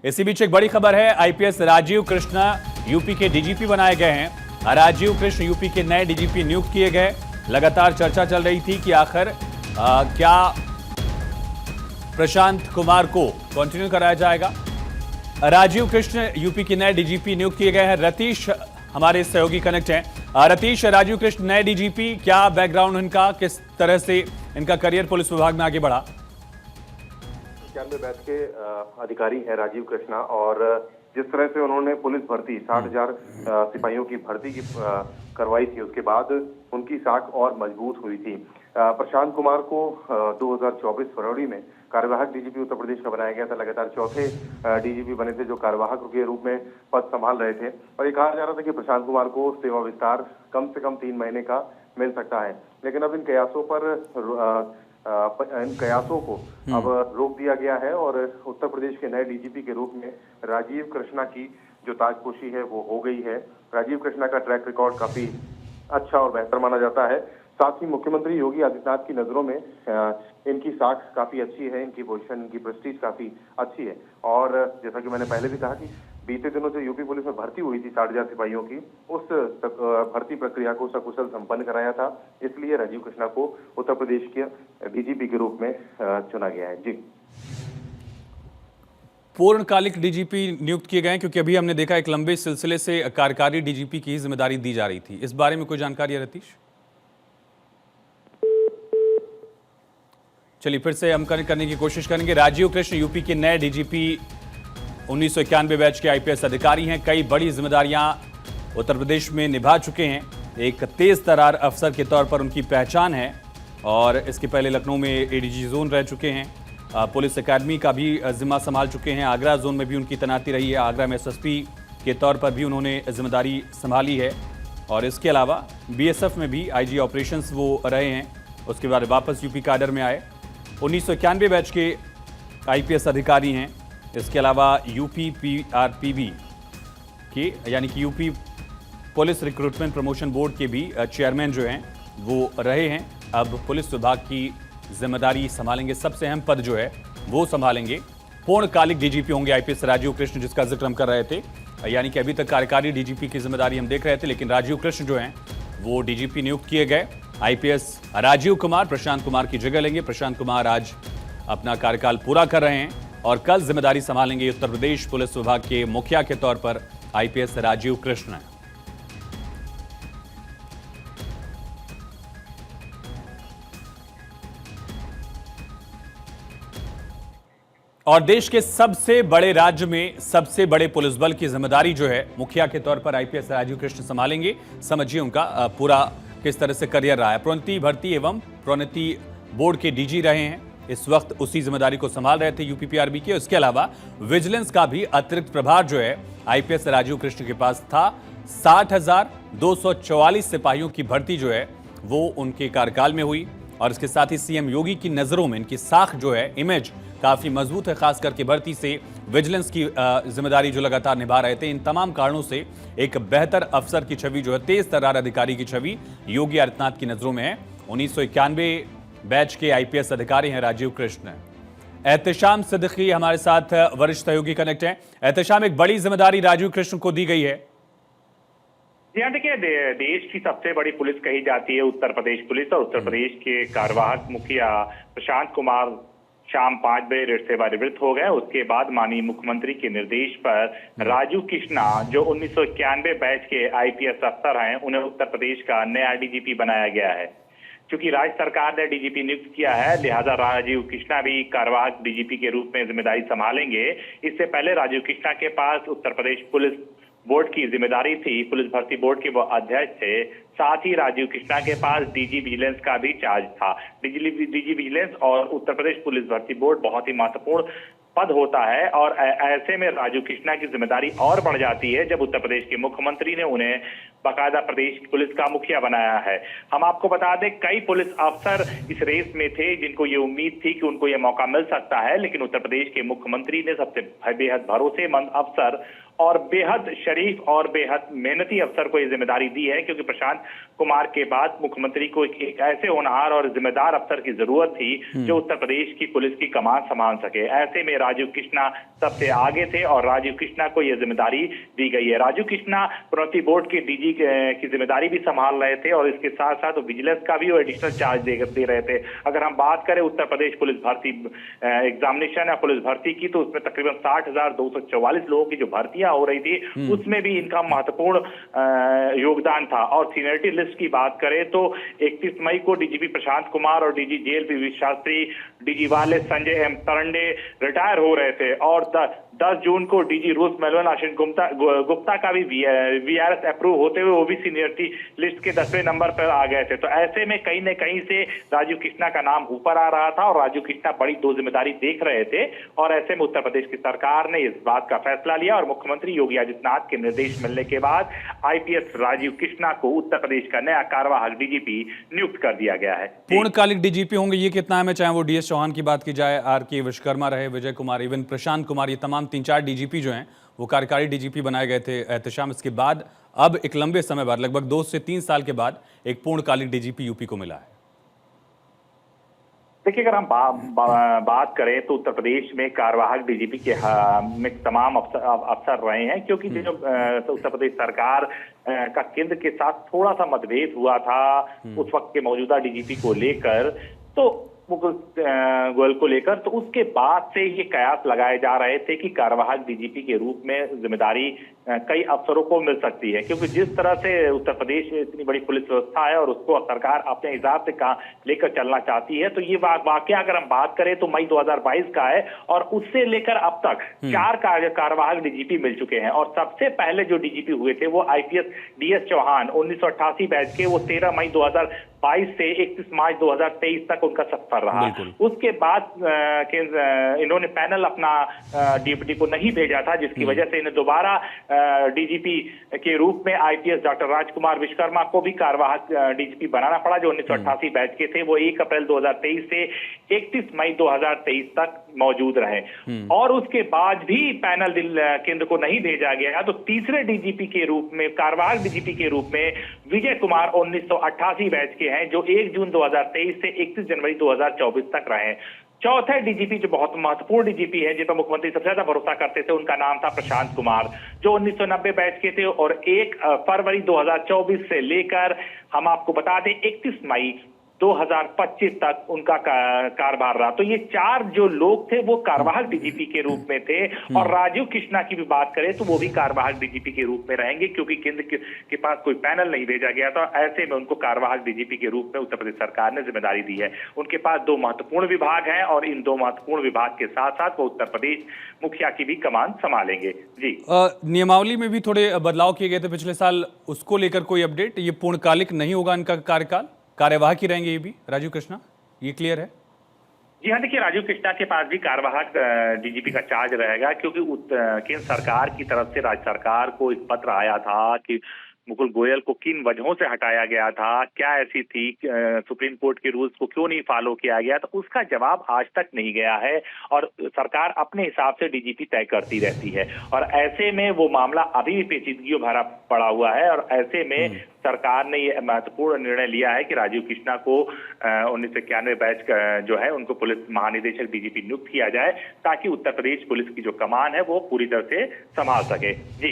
इसी बीच एक बड़ी खबर है, आईपीएस राजीव कृष्णा यूपी के डीजीपी बनाए गए हैं। राजीव कृष्ण यूपी के नए डीजीपी नियुक्त किए गए। लगातार चर्चा चल रही थी कि आखिर क्या प्रशांत कुमार को कंटिन्यू कराया जाएगा। राजीव कृष्ण यूपी के नए डीजीपी नियुक्त किए गए हैं। रतीश हमारे सहयोगी कनेक्ट हैं। रतीश, राजीव कृष्ण नए डीजीपी, क्या बैकग्राउंड इनका, किस तरह से इनका करियर पुलिस विभाग में आगे बढ़ा? 91 बैच के अधिकारी हैं राजीव कृष्णा, और जिस तरह से उन्होंने पुलिस भर्ती 60,000 सिपाहियों की भर्ती की करवाई थी, उसके बाद उनकी साख और मजबूत हुई थी। प्रशांत कुमार को 2024 फरवरी में कार्यवाहक डीजीपी उत्तर प्रदेश का बनाया गया था। लगातार चौथे डीजीपी बने थे जो कार्यवाहक के रूप में पद संभाल रहे थे, और ये कहा जा रहा था कि प्रशांत कुमार को सेवा विस्तार कम से कम 3 महीने का मिल सकता है। लेकिन अब इन कयासों को अब रोक दिया गया है, और उत्तर प्रदेश के नए डीजीपी के रूप में राजीव कृष्णा की जो ताजपोशी है वो हो गई है। राजीव कृष्णा का ट्रैक रिकॉर्ड काफी अच्छा और बेहतर माना जाता है। साथ ही मुख्यमंत्री योगी आदित्यनाथ की नजरों में इनकी साख काफी अच्छी है, इनकी पोजीशन, इनकी प्रेस्टीज काफी अच्छी है। और जैसा कि मैंने पहले भी कहा कि बीते दिनों जो यूपी पुलिस में भर्ती हुई थी 60,000 सिपाहियों की, उस भर्ती प्रक्रिया को सकुशल संपन्न कराया था। इसलिए राजीव कृष्णा को उत्तर प्रदेश के डीजीपी के रूप में चुना गया है। जी, पूर्णकालिक डीजीपी नियुक्त किए गए हैं, क्योंकि अभी हमने देखा एक लंबे सिलसिले से कार्यकारी डीजीपी की जिम्मेदारी दी जा रही थी। इस बारे में कोई जानकारी है रतीश? चलिए फिर से हम करने की कोशिश करेंगे। राजीव कृष्ण यूपी के नए डीजीपी 1991 बैच के आईपीएस अधिकारी हैं। कई बड़ी जिम्मेदारियां उत्तर प्रदेश में निभा चुके हैं। एक तेज तर्रार अफसर के तौर पर उनकी पहचान है, और इसके पहले लखनऊ में एडीजी जोन रह चुके हैं। पुलिस एकेडमी का भी जिम्मा संभाल चुके हैं। आगरा जोन में भी उनकी तैनाती रही है। आगरा में एसएसपी के तौर पर भी उन्होंने जिम्मेदारी संभाली है, और इसके अलावा बीएसएफ में भी आईजी ऑपरेशंस वो रहे हैं। उसके बाद वापस यूपी काडर में आए। 1991 बैच के आईपीएस अधिकारी हैं। इसके अलावा यूपी पीआरपीबी के, यानी कि UP police recruitment promotion board के भी चेयरमैन जो हैं वो रहे हैं। अब पुलिस विभाग की जिम्मेदारी संभालेंगे। सबसे अहम पद जो है वो संभालेंगे। पूर्णकालिक डीजीपी होंगे आईपीएस राजीव कृष्ण, जिसका जिक्र हम कर रहे थे। यानी कि अभी तक कार्यकारी डीजीपी की जिम्मेदारी हम देख रहे थे, लेकिन राजीव कृष्ण जो हैं वो डीजीपी नियुक्त किए गए। आईपीएस राजीव कुमार प्रशांत कुमार की जगह लेंगे। प्रशांत कुमार आज अपना कार्यकाल पूरा कर रहे हैं और कल जिम्मेदारी संभालेंगे उत्तर प्रदेश पुलिस विभाग के मुखिया के तौर पर आईपीएस राजीव कृष्ण। और देश के सबसे बड़े राज्य में सबसे बड़े पुलिस बल की जिम्मेदारी जो है मुखिया के तौर पर आईपीएस राजीव कृष्ण संभालेंगे। समझिए उनका पूरा किस तरह से करियर रहा है। प्रोन्नति भर्ती एवं प्रोन्नति बोर्ड के डीजी रहे हैं। इस वक्त उसी जिम्मेदारी को संभाल रहे थे यूपी पीआरबी के। इसके अलावा विजिलेंस का भी अतिरिक्त प्रभार जो है आईपीएस राजीव कृष्ण के पास था। 60,244 सिपाहियों की भर्ती जो है वो उनके कार्यकाल में हुई, और इसके साथ ही सीएम योगी की नजरों में इनकी साख जो है, इमेज काफी मजबूत है। खास करके भर्ती से विजिलेंस की जिम्मेदारी जो लगातार निभा रहे थे। इन तमाम कारणों से एक बेहतर अफसर की छवि जो है, तेज तर्रार अधिकारी की छवि योगी आदित्यनाथ की नजरों में है। 1991 बैच के आईपीएस अधिकारी हैं राजीव कृष्ण। एहतेशाम सिद्दीकी हमारे साथ वरिष्ठ सहयोगी कनेक्ट हैं। एहतेशाम, एक बड़ी जिम्मेदारी राजीव कृष्ण को दी गई है। जी हाँ, देखिए देश की सबसे बड़ी पुलिस कही जाती है उत्तर प्रदेश पुलिस, और उत्तर प्रदेश के कार्यवाहक मुखिया प्रशांत कुमार शाम 5 बजे रेड सेवा निवृत्त हो गए। उसके बाद माननीय मुख्यमंत्री के निर्देश पर राजीव कृष्णा, जो 1991 बैच के आईपीएस अफसर हैं, उन्हें उत्तर प्रदेश का नया डीजीपी बनाया गया है। क्योंकि राज्य सरकार ने डीजीपी नियुक्त किया है, लिहाजा राजीव कृष्णा भी कार्यवाहक डीजीपी के रूप में जिम्मेदारी संभालेंगे। इससे पहले राजीव कृष्णा के पास उत्तर प्रदेश पुलिस बोर्ड की जिम्मेदारी थी। पुलिस भर्ती बोर्ड के वो अध्यक्ष थे। साथ ही राजीव कृष्णा के पास डीजी विजिलेंस का भी चार्ज था। डीजी विजिलेंस और उत्तर प्रदेश पुलिस भर्ती बोर्ड बहुत ही महत्वपूर्ण पद होता है, और ऐसे में राजीव कृष्णा की जिम्मेदारी और बढ़ जाती है जब उत्तर प्रदेश के मुख्यमंत्री ने उन्हें बाकायदा प्रदेश पुलिस का मुखिया बनाया है। हम आपको बता दें, कई पुलिस अफसर इस रेस में थे जिनको ये उम्मीद थी कि उनको ये मौका मिल सकता है, लेकिन उत्तर प्रदेश के मुख्यमंत्री ने सबसे बेहद भरोसेमंद अफसर और बेहद शरीफ और बेहद मेहनती अफसर को ये जिम्मेदारी दी है, क्योंकि प्रशांत कुमार के बाद मुख्यमंत्री को एक ऐसे होनहार और जिम्मेदार अफसर की जरूरत थी जो उत्तर प्रदेश की पुलिस की कमान संभाल सके। ऐसे में राजीव कृष्णा सबसे आगे थे और राजीव कृष्णा को यह जिम्मेदारी दी गई है। राजीव कृष्णा प्रोन्नति बोर्ड के डीजी की जिम्मेदारी भी संभाल रहे थे और इसके साथ साथ विजिलेंस का भी वो एडिशनल चार्ज दे रहे थे। अगर हम बात करें उत्तर प्रदेश पुलिस भर्ती एग्जामिनेशन या पुलिस भर्ती की, तो उसमें तकरीबन 60,244 लोगों की जो भर्तियां हो रही थी उसमें भी इनका महत्वपूर्ण योगदान था। और सीनियरिटी लिस्ट की बात करें तो 31 मई को डीजीपी प्रशांत कुमार और DG jail P Shastri, DG वाले संजय एम तरंडे रिटायर हो रहे थे और 10 जून को डीजी रूस मेलवन आशीष गुप्ता का भी वीआरएस अप्रूव होते हुए वो भी सीनियरिटी लिस्ट के 10वें नंबर पर आ गए थे। तो ऐसे में कहीं न कहीं से राजीव कृष्णा का नाम ऊपर आ रहा था और राजीव कृष्णा बड़ी दो जिम्मेदारी देख रहे थे और ऐसे में उत्तर प्रदेश की सरकार ने इस बात का फैसला लिया और मुख्यमंत्री योगी आदित्यनाथ के निर्देश मिलने के बाद आईपीएस राजीव कृष्णा को उत्तर प्रदेश का नया कार्यवाहक डीजीपी नियुक्त कर दिया गया है। पूर्णकालिक डीजीपी होंगे, ये कितना है? चाहे वो डीएस चौहान की बात की जाए, आरके विश्वकर्मा रहे, विजय कुमार, इवन प्रशांत कुमार, ये तमाम 3-4 डीजीपी जो हैं वो कार्यकारी डीजीपी बनाए गए थे एहतशाम। इसके बाद अब एक लंबे समय बाद, लगभग 2 से 3 साल के बाद, एक पूर्णकालिक डीजीपी यूपी को मिला है। देखिए, अगर हम बात करें तो उत्तर प्रदेश में कार्यवाहक डीजीपी के में तमाम अफसर रहे हैं, क्योंकि जो उत्तर प्रदेश सरकार का केंद्र के साथ थोड़ा सा मतभेद हुआ था उस वक्त के मौजूदा डीजीपी को लेकर, तो मुकुल गोयल को लेकर, तो उसके बाद से ये कयास लगाए जा रहे थे कि कार्यवाहक डीजीपी के रूप में जिम्मेदारी कई अफसरों को मिल सकती है, क्योंकि जिस तरह से उत्तर प्रदेश इतनी बड़ी पुलिस व्यवस्था है और उसको सरकार अपने हिसाब से लेकर चलना चाहती है। तो ये वाकया अगर हम बात करें तो मई 2022 का है और उससे लेकर अब तक 4 कार्यवाहक डीजीपी मिल चुके हैं और सबसे पहले जो डीजीपी हुए थे वो आईपीएस डीएस चौहान 1988 बैच के, वो 13 मई 2022 से 31 मार्च 2023 तक उनका सफर रहा। उसके बाद इन्होंने पैनल अपना डिप्टी को नहीं भेजा था, जिसकी वजह से इन्हें दोबारा डीजीपी के रूप में आईपीएस डॉक्टर राजकुमार विश्वकर्मा को भी कार्यवाहक डीजीपी बनाना पड़ा, जो 1988 बैच के थे। वो 1 अप्रैल 2023 से 31 मई 2023 तक मौजूद रहे और उसके बाद भी पैनल केंद्र को नहीं भेजा गया। तो तीसरे डीजीपी के रूप में, कार्यवाहक डीजीपी के रूप में विजय कुमार 1988 बैच के हैं, जो 1 जून 2023 से 31 जनवरी 2024 तक रहे। चौथे डीजीपी जो बहुत महत्वपूर्ण डीजीपी है, जिन पर मुख्यमंत्री सबसे ज्यादा भरोसा करते थे, उनका नाम था प्रशांत कुमार, जो 1990 बैच के थे और 1 फरवरी 2024 से लेकर हम आपको बता दें 31 मई 2025 तक उनका कार्यभार रहा। तो ये 4 जो लोग थे वो कार्यवाहक डीजीपी के रूप में थे और राजीव कृष्णा की भी बात करें तो वो भी कार्यवाहक डीजीपी के रूप में रहेंगे, क्योंकि केंद्र के पास कोई पैनल नहीं भेजा गया था। ऐसे में उनको कार्यवाहक डीजीपी के रूप में उत्तर प्रदेश सरकार ने जिम्मेदारी दी है। उनके पास 2 महत्वपूर्ण विभाग हैं और इन 2 महत्वपूर्ण विभाग के साथ साथ वो उत्तर प्रदेश मुखिया की भी कमान संभालेंगे। जी, नियमावली में भी थोड़े बदलाव किए गए थे पिछले साल, उसको लेकर कोई अपडेट? ये पूर्णकालिक नहीं होगा इनका कार्यकाल, कार्यवाहक ही रहेंगे ये भी राजीव कृष्णा, ये क्लियर है? जी हाँ, देखिए, राजीव कृष्णा के पास भी कार्यवाहक डीजीपी का चार्ज रहेगा, क्योंकि केंद्र सरकार की तरफ से राज्य सरकार को एक पत्र आया था कि मुकुल गोयल को किन वजहों से हटाया गया था, क्या ऐसी थी, सुप्रीम कोर्ट के रूल्स को क्यों नहीं फॉलो किया गया, तो उसका जवाब आज तक नहीं गया है और सरकार अपने हिसाब से डीजीपी तय करती रहती है और ऐसे में वो मामला अभी भी पेचीदगियों भरा पड़ा हुआ है और ऐसे में सरकार ने ये महत्वपूर्ण निर्णय लिया है कि राजीव कृष्णा को 1991 बैच जो है उनको पुलिस महानिदेशक डीजीपी नियुक्त किया जाए, ताकि उत्तर प्रदेश पुलिस की जो कमान है वो पूरी तरह से संभाल सके। जी।